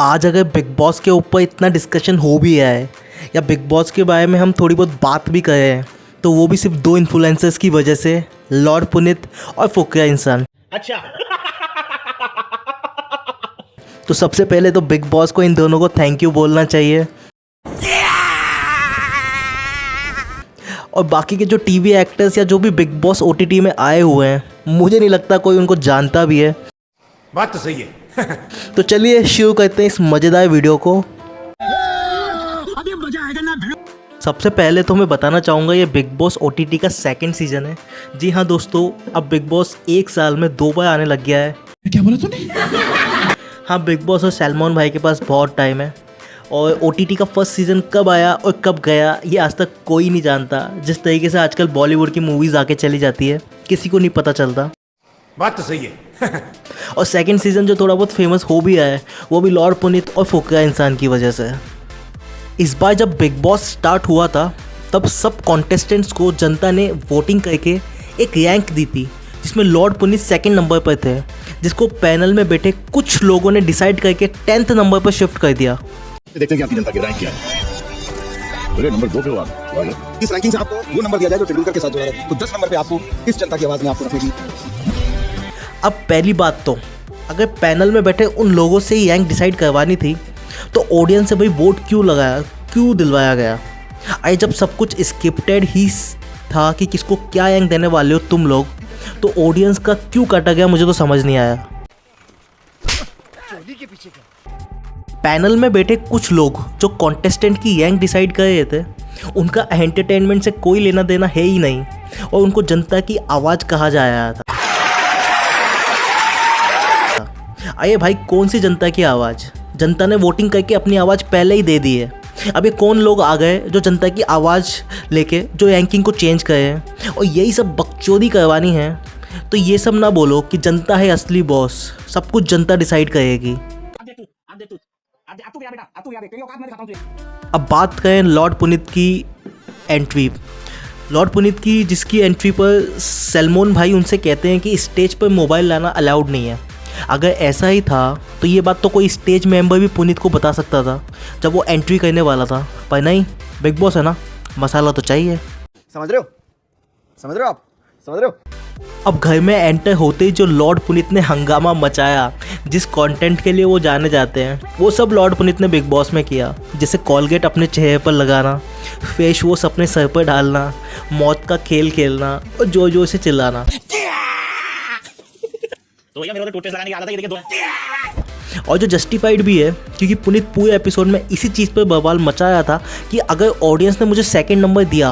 आज अगर big boss के ऊपर इतना डिस्कशन हो भी है या बिग बॉस के बारे में हम थोड़ी बहुत बात भी कर रहे हैं तो वो भी सिर्फ दो इन्फ्लुएंसर्स की वजह से, लॉर्ड पुनीत और फुकरा इंसान। अच्छा। तो सबसे पहले तो बिग बॉस को इन दोनों को थैंक यू बोलना चाहिए। और बाकी के जो टीवी एक्टर्स या जो भी बिग बॉस ओटीटी में आए हुए हैं, मुझे नहीं लगता कोई उनको जानता भी है। बात तो सही है। तो चलिए शुरू करते हैं इस मज़ेदार वीडियो को। अभी मजा आएगा ना। सबसे पहले तो मैं बताना चाहूँगा ये बिग बॉस ओटीटी का सेकंड सीज़न है। जी हाँ दोस्तों, अब बिग बॉस एक साल में 2 बार आने लग गया है। क्या बोला तूने? हाँ, बिग बॉस और सलमान भाई के पास बहुत टाइम है और ओटीटी का फर्स्ट सीज़न कब आया और कब गया ये आज तक कोई नहीं जानता। जिस तरीके से आजकल बॉलीवुड की मूवीज़ आके चली जाती है, किसी को नहीं पता चलता। बात तो सही है। और सेकंड सीज़न जो थोड़ा बहुत फेमस हो भी है वो भी लॉर्ड पुनीत और फुकरा इंसान की वजह से। इस बार जब बिग बॉस स्टार्ट हुआ था तब सब कॉन्टेस्टेंट्स को जनता ने वोटिंग करके एक रैंक दी थी जिसमें लॉर्ड पुनीत सेकंड नंबर पर थे, जिसको पैनल में बैठे कुछ लोगों ने डिसाइड करके 10th नंबर पर शिफ्ट कर दिया। देखते हैं कि आपकी जनता की रैंक क्या है। बोले नंबर 2 पे हो आप। इस रैंकिंग से आपको वो नंबर दिया जाए जो टेंडुलकर के साथ जोड़ा है, तो 10 नंबर पे आपको इस जनता की आवाज में आपको रखेगी। अब पहली बात तो अगर पैनल में बैठे उन लोगों से ही रैंक डिसाइड करवानी थी तो ऑडियंस से भाई वोट क्यों लगाया, क्यों दिलवाया गया? आए जब सब कुछ स्क्रिप्टेड ही था कि किसको क्या रैंक देने वाले हो तुम लोग, तो ऑडियंस का क्यों काटा गया मुझे तो समझ नहीं आया। पैनल में बैठे कुछ लोग जो कॉन्टेस्टेंट की रैंक डिसाइड कर रहे थे, उनका एंटरटेनमेंट से कोई लेना देना है ही नहीं और उनको जनता की आवाज़ कहा जा रहा था। आइए भाई, कौन सी जनता की आवाज़? जनता ने वोटिंग करके अपनी आवाज़ पहले ही दे दी है। अब ये कौन लोग आ गए जो जनता की आवाज़ लेके जो रैंकिंग को चेंज करे हैं और यही सब बकचोदी करवानी है? तो ये सब ना बोलो कि जनता है असली बॉस, सब कुछ जनता डिसाइड करेगी। अब बात करें लॉर्ड पुनीत की एंट्री। लॉर्ड पुनीत की जिसकी एंट्री पर सलमान भाई उनसे कहते हैं कि स्टेज पर मोबाइल लाना अलाउड नहीं है। अगर ऐसा ही था तो ये बात तो कोई स्टेज मेंबर भी पुनीत को बता सकता था जब वो एंट्री करने वाला था, पर नहीं, बिग बॉस है ना, मसाला तो चाहिए। समझ रहे हो? समझ रहे हो आप? समझ रहे हो? अब घर में एंटर होते ही जो लॉर्ड पुनीत ने हंगामा मचाया, जिस कंटेंट के लिए वो जाने जाते हैं, वो सब लॉर्ड पुनीत ने बिग बॉस में किया। जैसे कोलगेट अपने चेहरे पर लगाना, फेस वॉश अपने सर पर डालना, मौत का खेल खेलना और जोर जोर से चिल्लाना। तो भैया मेरे को टूथपेस्ट लगाने की आदत है, ये देखिए दो। और जो जस्टिफाइड भी है क्योंकि पुनीत पूरे एपिसोड में इसी चीज़ पर बवाल मचाया था कि अगर ऑडियंस ने मुझे सेकंड नंबर दिया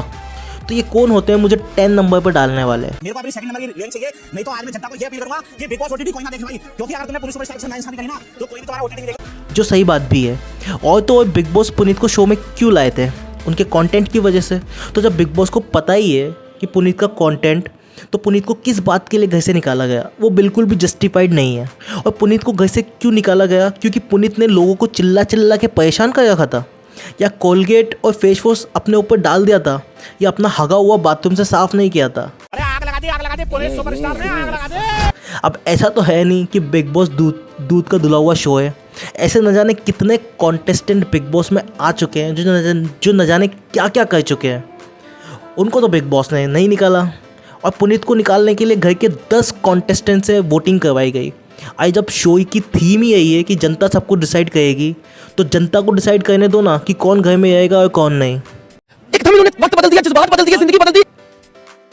तो ये कौन होते हैं मुझे 10 नंबर पर डालने वाले। मेरे को अपनी सेकंड नंबर की रैंक चाहिए, नहीं तो आज मैं जनता को ये अपील करूंगा कि बिग बॉस ओटीटी कोई ना देखे भाई, क्योंकि अगर तुमने पुलिस सुपरस्टार से नाइंसाफी करी ना तो कोई भी तुम्हारा ओटीटी देखेगा। जो सही बात भी है। और तो बिग बॉस पुनीत को शो में क्यों लाए थे? उनके कंटेंट की वजह से। तो जब बिग बॉस को पता ही है कि पुनीत का कंटेंट, तो पुनीत को किस बात के लिए घर से निकाला गया वो बिल्कुल भी जस्टिफाइड नहीं है। और पुनीत को घर से क्यों निकाला गया? क्योंकि पुनीत ने लोगों को चिल्ला चिल्ला के परेशान कर रखा था, या कोलगेट और फेस वॉश अपने ऊपर डाल दिया था, या अपना हगा हुआ बाथरूम से साफ नहीं किया था। अरे आग लगा दे पुलिस सुपरस्टार ने, आग लगा दे। अब ऐसा तो है नहीं कि बिग बॉस दूध का धुला हुआ शो है। ऐसे न जाने कितने कॉन्टेस्टेंट बिग बॉस में आ चुके हैं जो न जाने क्या क्या कर चुके हैं। उनको तो बिग बॉस ने नहीं निकाला और पुनीत को निकालने के लिए घर के 10 कॉन्टेस्टेंट से वोटिंग करवाई गई। आज जब शो की थीम ही यही है कि जनता सब कुछ डिसाइड करेगी, तो जनता को डिसाइड करने दो ना कि कौन घर में आएगा और कौन नहीं। एकदम इन्होंने वक्त बदल दिया, जज्बात बदल दिए, जिंदगी बदल दी।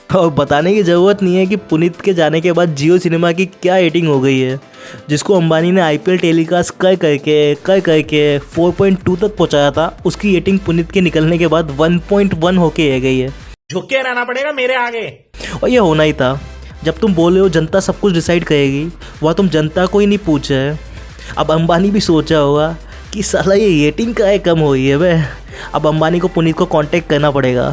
और बताने की ज़रूरत नहीं है कि पुनीत के जाने के बाद जियो सिनेमा की क्या रेटिंग हो गई है, जिसको अंबानी ने आईपीएल टेलीकास्ट कर करके 4.2 तक पहुंचाया था। उसकी रेटिंग पुनीत के निकलने के बाद 1.1 होके रह गई है। झुक के रहना पड़ेगा मेरे आगे। और ये होना ही था। जब तुम बोले हो जनता सब कुछ डिसाइड करेगी, वह तुम जनता को ही नहीं पूछ रहे। अब अंबानी भी सोचा होगा कि साला ये रेटिंग का है कम हो रही है वह। अब अंबानी को पुनीत को कांटेक्ट करना पड़ेगा।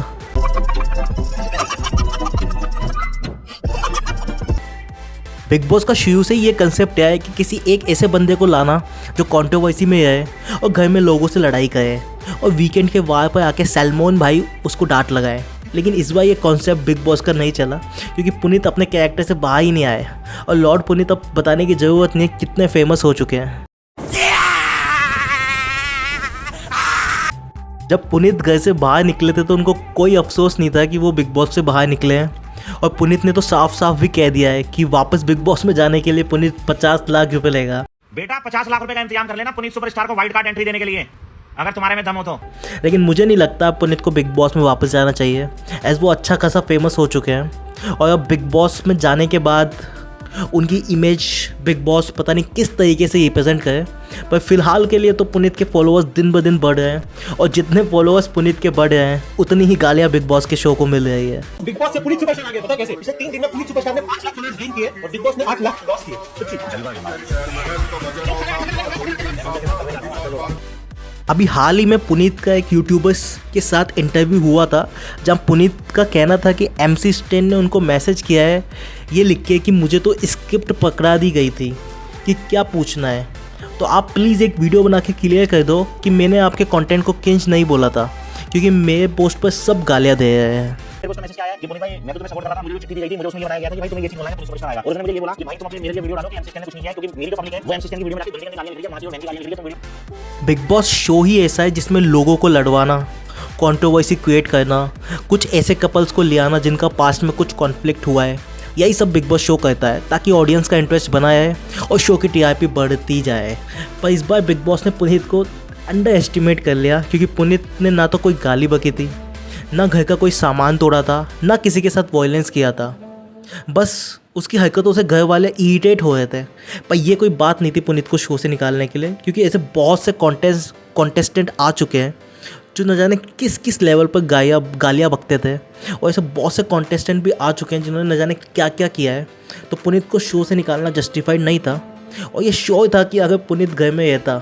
बिग बॉस का शुरू से ये कंसेप्ट है कि किसी एक ऐसे बंदे को लाना जो कंट्रोवर्सी में है और घर में लोगों से लड़ाई करे और वीकेंड के वार पर आके सलमान भाई उसको डांट लगाए। लेकिन इस बार ये कॉन्सेप्ट बिग बॉस का नहीं चला क्योंकि पुनीत अपने कैरेक्टर से बाहर ही नहीं आए और लॉर्ड पुनीत अब बताने की ज़रूरत नहीं कितने फेमस हो चुके हैं। जब पुनीत घर से बाहर निकले थे तो उनको कोई अफसोस नहीं था कि वो बिग बॉस से बाहर निकले हैं। और पुनीत ने तो साफ साफ भी कह दिया है कि वापस बिग बॉस में जाने के लिए पुनीत 50 लाख रुपए लेगा। बेटा 50 लाख रुपए का इंतजाम कर लेना पुनीत सुपरस्टार को वाइल्ड कार्ड एंट्री देने के लिए, अगर तुम्हारे में दम हो तो। लेकिन मुझे नहीं लगता पुनीत को बिग बॉस में वापस जाना चाहिए, एज वो अच्छा खासा फेमस हो चुके हैं। और अब बिग बॉस में जाने के बाद उनकी इमेज बिग बॉस पता नहीं किस तरीके से रिप्रेजेंट करे। पर फिलहाल के लिए तो पुनीत के फॉलोअर्स दिन ब दिन बढ़ रहे हैं, और जितने फॉलोअर्स पुनीत के बढ़ रहे हैं उतनी ही गालियाँ बिग बॉस के शो को मिल रही है। बिग बॉस से पुनीत सुपरस्टार आ गए, पता कैसे? पिछले 3 दिन में पुनीत सुपरस्टार ने 5 लाख फॉलोअर्स गेन किए और बिग बॉस ने 8 लाख लॉस किए। अभी हाल ही में पुनीत का एक यूट्यूबर्स के साथ इंटरव्यू हुआ था, जहाँ पुनीत का कहना था कि MC स्टैन ने उनको मैसेज किया है ये लिख के कि मुझे तो स्क्रिप्ट पकड़ा दी गई थी कि क्या पूछना है, तो आप प्लीज़ एक वीडियो बना के क्लियर कर दो कि मैंने आपके कंटेंट को किंच नहीं बोला था, क्योंकि मेरे पोस्ट पर सब गालियाँ दे रहे हैं। मेरे को मैसेज आया कि पुनीत भाई मैं तो तुम्हें सपोर्ट कर रहा था, मुझे जो चिट्ठी दी गई थी मुझे उसमें ये बनाया गया था कि भाई तुम्हें ये चीज बोलना है पुनीत सुपरस्टार आएगा। और उसने मुझे ये बोला कि भाई तुम अपने मेरे लिए वीडियो डालो कि MC स्टैन ने कुछ नहीं किया, क्योंकि मेरी जो पब्लिक है वो MC स्टैन की वीडियो में आके गंदी गालियां लिख रही है, माची और महंगी गालियां लिख रही है। तो बिग बॉस शो ही ऐसा है जिसमें लोगों को लड़वाना, कंट्रोवर्सी क्रिएट करना, कुछ ऐसे कपल्स को ले आना जिनका पास्ट में कुछ कॉन्फ्लिक्ट हुआ है, यही सब बिग बॉस शो करता है ताकि ऑडियंस का इंटरेस्ट बना रहे और शो की TRP बढ़ती जाए। पर इस बार बिग बॉस ने पुनीत को अंडर एस्टिमेट कर लिया, क्योंकि पुनीत ने ना तो कोई गाली बकी थी, ना घर का कोई सामान तोड़ा था, ना किसी के साथ वायलेंस किया था। बस उसकी हरकतों से घर वाले इरिटेट हो रहे थे। पर ये कोई बात नहीं थी पुनीत को शो से निकालने के लिए, क्योंकि ऐसे बहुत से कॉन्टेस्टेंट आ चुके हैं जो न जाने किस किस लेवल पर गालियाँ बकते थे, और ऐसे बहुत से कॉन्टेस्टेंट भी आ चुके हैं जिन्होंने न जाने क्या क्या किया है। तो पुनीत को शो से निकालना जस्टिफाइड नहीं था, और ये शो था कि अगर पुनीत घर में रहता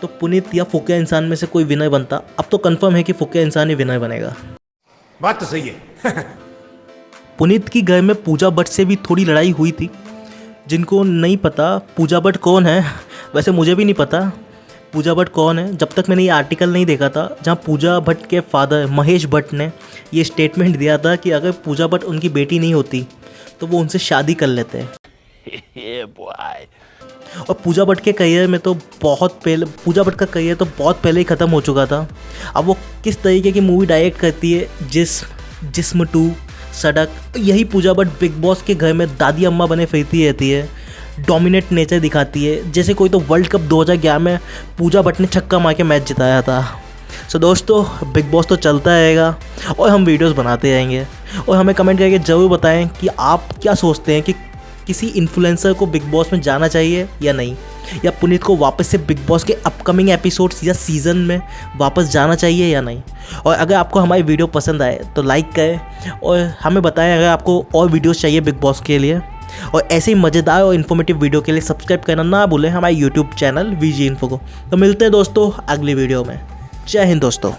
तो पुनीत या फुकिया इंसान में से कोई विनर बनता। अब तो कंफर्म है कि फुकिया इंसान ही विनर बनेगा। बात तो सही है। पुनीत की घर में पूजा भट्ट से भी थोड़ी लड़ाई हुई थी। जिनको नहीं पता पूजा भट्ट कौन है, वैसे मुझे भी नहीं पता पूजा भट्ट कौन है, जब तक मैंने ये आर्टिकल नहीं देखा था जहाँ पूजा भट्ट के फादर महेश भट्ट ने ये स्टेटमेंट दिया था कि अगर पूजा भट्ट उनकी बेटी नहीं होती तो वो उनसे शादी कर लेते हैं। और पूजा भट्ट के करियर में तो बहुत पहले, पूजा भट्ट का करियर तो बहुत पहले ही ख़त्म हो चुका था। अब वो किस तरीके की मूवी डायरेक्ट करती है, जिस्म 2, सड़क, यही पूजा भट्ट बिग बॉस के घर में दादी अम्मा बने फिरती रहती है, डोमिनेट नेचर दिखाती है। जैसे कोई तो वर्ल्ड कप 2011 में पूजा भट्ट ने छक्का मार के मैच जिताया था। सो दोस्तों, बिग बॉस तो चलता रहेगा और हम वीडियोस बनाते रहेंगे, और हमें कमेंट करके ज़रूर बताएं कि आप क्या सोचते हैं कि किसी इन्फ्लुएंसर को बिग बॉस में जाना चाहिए या नहीं, या पुनीत को वापस से बिग बॉस के अपकमिंग एपिसोड्स या सीज़न में वापस जाना चाहिए या नहीं। और अगर आपको हमारी वीडियो पसंद आए तो लाइक करें, और हमें बताएं अगर आपको और वीडियोस चाहिए बिग बॉस के लिए। और ऐसे ही मज़ेदार और इन्फॉर्मेटिव वीडियो के लिए सब्सक्राइब करना ना भूलें हमारे यूट्यूब चैनल VG Info को। तो मिलते हैं दोस्तों अगली वीडियो में। जय हिंद दोस्तों।